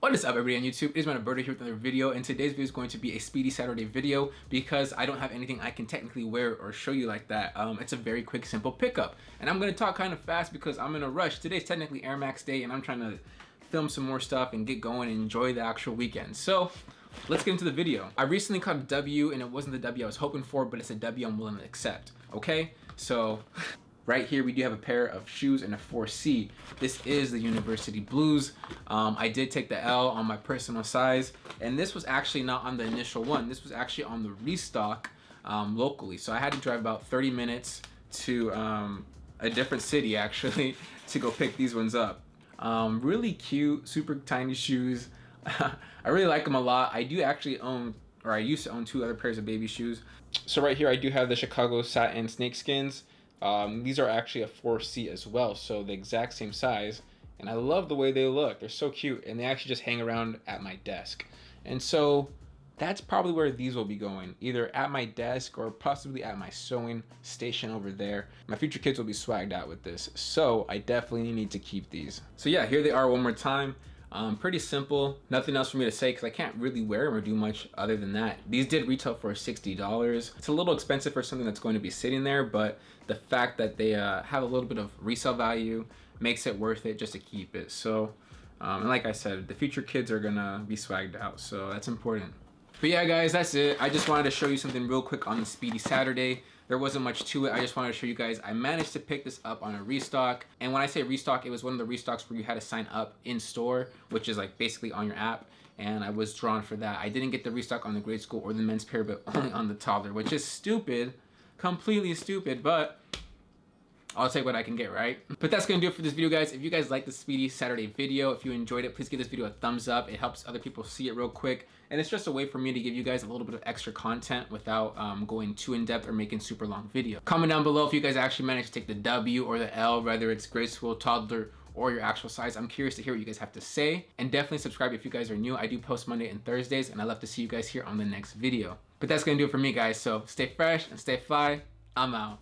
What is up, everybody on YouTube? It is my birthday here with another video, and today's video is going to be a Speedy Saturday video because I don't have anything I can technically wear or show you like that. It's a very quick, simple pickup, and I'm going to talk kind of fast because I'm in a rush. Today's technically Air Max day, and I'm trying to film some more stuff and get going and enjoy the actual weekend. So let's get into the video. I recently caught a W, and it wasn't the W I was hoping for, but it's a W I'm willing to accept. Okay, so right here we do have a pair of shoes and a 4C. This is the University Blues. I did take the L on my personal size, and this was actually not on the initial one. This was actually on the restock locally. So I had to drive about 30 minutes to a different city actually to go pick these ones up. Really cute, super tiny shoes. I really like them a lot. I do actually own, or I used to own, two other pairs of baby shoes. So right here I do have the Chicago satin snakeskins. These are actually a 4C as well, so the exact same size, and I love the way they look. They're so cute, and they actually just hang around at my desk. And so that's probably where these will be going, either at my desk or possibly at my sewing station over there. My future kids will be swagged out with this, so I definitely need to keep these. So yeah, here they are one more time. Pretty simple, nothing else for me to say because I can't really wear them or do much other than that. These did retail for $60. It's a little expensive for something that's going to be sitting there, but the fact that they have a little bit of resale value makes it worth it just to keep it. So, and like I said, the future kids are gonna be swagged out, so that's important. But yeah, guys, that's it. I just wanted to show you something real quick on the Speedy Saturday. There wasn't much to it. I just wanted to show you guys I managed to pick this up on a restock. And when I say restock, it was one of the restocks where you had to sign up in store, which is like basically on your app. And I was drawn for that. I didn't get the restock on the grade school or the men's pair, but only on the toddler, which is stupid, completely stupid, but I'll take what I can get, right? But that's gonna do it for this video, guys. If you guys like the Speedy Saturday video, if you enjoyed it, please give this video a thumbs up. It helps other people see it real quick. And it's just a way for me to give you guys a little bit of extra content without going too in-depth or making super long video. Comment down below if you guys actually managed to take the W or the L, whether it's grade school, toddler, or your actual size. I'm curious to hear what you guys have to say. And definitely subscribe if you guys are new. I do post Monday and Thursdays, and I love to see you guys here on the next video. But that's gonna do it for me, guys. So stay fresh and stay fly. I'm out.